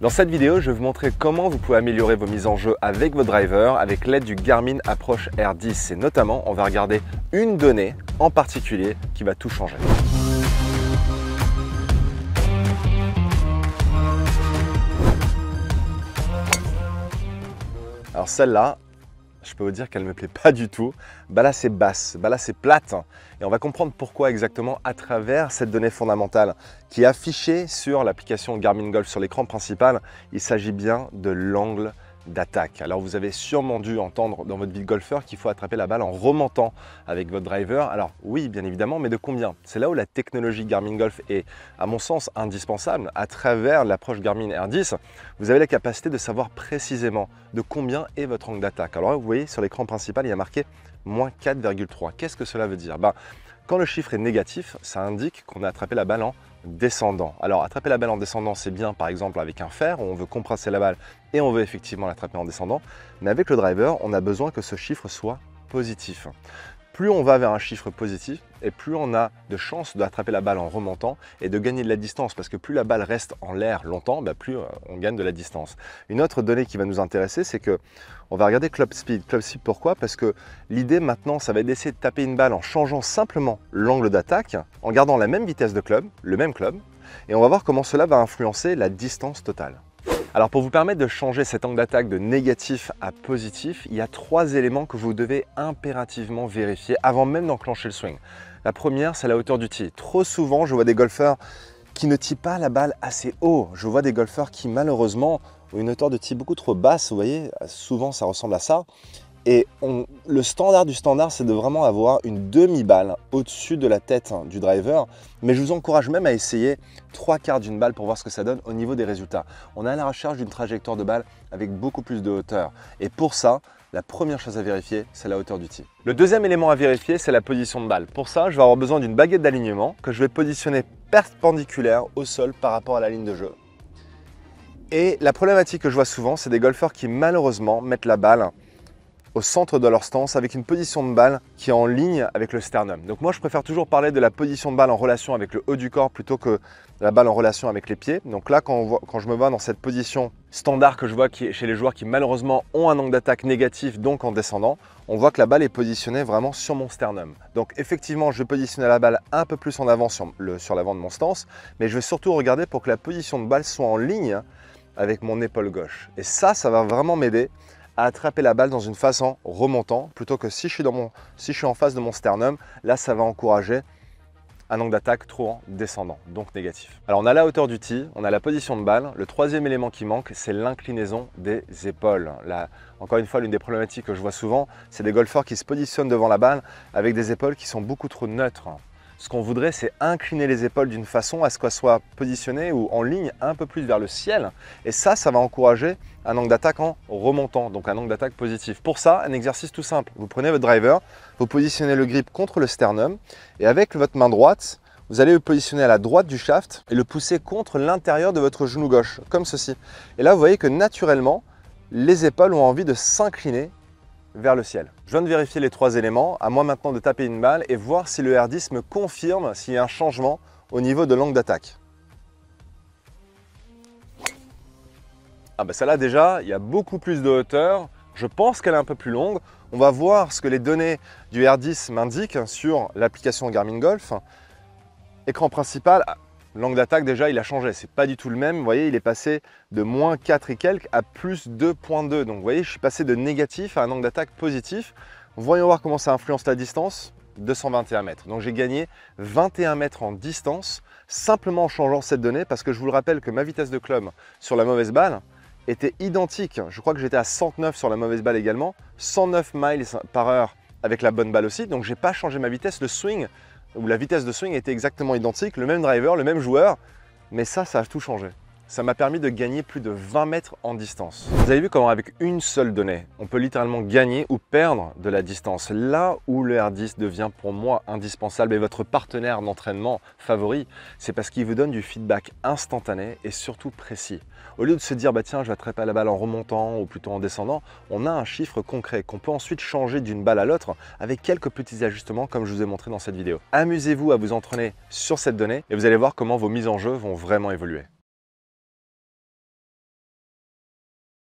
Dans cette vidéo, je vais vous montrer comment vous pouvez améliorer vos mises en jeu avec vos drivers avec l'aide du Garmin Approach R10. Et notamment, on va regarder une donnée en particulier qui va tout changer. Alors celle-là, je peux vous dire qu'elle ne me plaît pas du tout. Là c'est basse, là c'est plate. Et on va comprendre pourquoi exactement à travers cette donnée fondamentale qui est affichée sur l'application Garmin Golf sur l'écran principal. Il s'agit bien de l'angle d'attaque. Alors vous avez sûrement dû entendre dans votre vie de golfeur qu'il faut attraper la balle en remontant avec votre driver. Alors oui, bien évidemment, mais de combien? C'est là où la technologie Garmin Golf est, à mon sens, indispensable. À travers l'approche Garmin R10, vous avez la capacité de savoir précisément de combien est votre angle d'attaque. Alors là, vous voyez sur l'écran principal, il y a marqué moins 4,3. Qu'est-ce que cela veut dire? Quand le chiffre est négatif, ça indique qu'on a attrapé la balle en descendant. Alors attraper la balle en descendant, c'est bien par exemple avec un fer où on veut compresser la balle et on veut effectivement l'attraper en descendant. Mais avec le driver, on a besoin que ce chiffre soit positif. Plus on va vers un chiffre positif et plus on a de chances d'attraper la balle en remontant et de gagner de la distance parce que plus la balle reste en l'air longtemps, plus on gagne de la distance. Une autre donnée qui va nous intéresser, c'est que on va regarder club speed. Club speed, pourquoi? Parce que l'idée maintenant, ça va être d'essayer de taper une balle en changeant simplement l'angle d'attaque, en gardant la même vitesse de club, le même club, et on va voir comment cela va influencer la distance totale. Alors pour vous permettre de changer cet angle d'attaque de négatif à positif, il y a 3 éléments que vous devez impérativement vérifier avant même d'enclencher le swing. La première, c'est la hauteur du tee. Trop souvent, je vois des golfeurs qui ne tirent pas la balle assez haut. Je vois des golfeurs qui malheureusement ont une hauteur de tee beaucoup trop basse. Vous voyez, souvent ça ressemble à ça. Et le standard du standard, c'est de vraiment avoir une demi-balle au-dessus de la tête du driver. Mais je vous encourage même à essayer 3/4 d'une balle pour voir ce que ça donne au niveau des résultats. On est à la recherche d'une trajectoire de balle avec beaucoup plus de hauteur. Et pour ça, la première chose à vérifier, c'est la hauteur du tee. Le deuxième élément à vérifier, c'est la position de balle. Pour ça, je vais avoir besoin d'une baguette d'alignement que je vais positionner perpendiculaire au sol par rapport à la ligne de jeu. Et la problématique que je vois souvent, c'est des golfeurs qui malheureusement mettent la balle au centre de leur stance avec une position de balle qui est en ligne avec le sternum. Donc moi je préfère toujours parler de la position de balle en relation avec le haut du corps plutôt que la balle en relation avec les pieds. Donc là quand je me vois dans cette position standard que je vois chez les joueurs qui malheureusement ont un angle d'attaque négatif, donc en descendant, on voit que la balle est positionnée vraiment sur mon sternum. Donc effectivement je vais positionner la balle un peu plus en avant sur l'avant de mon stance, mais je vais surtout regarder pour que la position de balle soit en ligne avec mon épaule gauche. Et ça va vraiment m'aider à attraper la balle dans une phase en remontant plutôt que si je suis en face de mon sternum, là ça va encourager un angle d'attaque trop en descendant, donc négatif. Alors on a la hauteur du tee, on a la position de balle. Le troisième élément qui manque, c'est l'inclinaison des épaules. Là, encore une fois, l'une des problématiques que je vois souvent, c'est des golfeurs qui se positionnent devant la balle avec des épaules qui sont beaucoup trop neutres. Ce qu'on voudrait, c'est incliner les épaules d'une façon à ce qu'elles soient positionnées ou en ligne un peu plus vers le ciel. Et ça va encourager un angle d'attaque en remontant, donc un angle d'attaque positif. Pour ça, un exercice tout simple. Vous prenez votre driver, vous positionnez le grip contre le sternum et avec votre main droite, vous allez le positionner à la droite du shaft et le pousser contre l'intérieur de votre genou gauche, comme ceci. Et là, vous voyez que naturellement, les épaules ont envie de s'incliner vers le ciel. Je viens de vérifier les 3 éléments, à moi maintenant de taper une balle et voir si le R10 me confirme s'il y a un changement au niveau de l'angle d'attaque. Celle-là déjà, il y a beaucoup plus de hauteur, je pense qu'elle est un peu plus longue. On va voir ce que les données du R10 m'indiquent sur l'application Garmin Golf. Écran principal, l'angle d'attaque déjà il a changé, c'est pas du tout le même. Vous voyez, il est passé de moins 4 et quelques à plus 2,2. Donc vous voyez, je suis passé de négatif à un angle d'attaque positif. Voyons voir comment ça influence la distance. 221 mètres. Donc j'ai gagné 21 mètres en distance simplement en changeant cette donnée parce que je vous le rappelle que ma vitesse de club sur la mauvaise balle était identique. Je crois que j'étais à 109 sur la mauvaise balle également, 109 miles par heure avec la bonne balle aussi. Donc j'ai pas changé ma vitesse, le swing où la vitesse de swing était exactement identique, le même driver, le même joueur, mais ça a tout changé. Ça m'a permis de gagner plus de 20 mètres en distance. Vous avez vu comment avec une seule donnée, on peut littéralement gagner ou perdre de la distance. Là où le R10 devient pour moi indispensable et votre partenaire d'entraînement favori, c'est parce qu'il vous donne du feedback instantané et surtout précis. Au lieu de se dire tiens je vais attraper la balle en remontant ou plutôt en descendant, on a un chiffre concret qu'on peut ensuite changer d'une balle à l'autre avec quelques petits ajustements comme je vous ai montré dans cette vidéo. Amusez-vous à vous entraîner sur cette donnée et vous allez voir comment vos mises en jeu vont vraiment évoluer.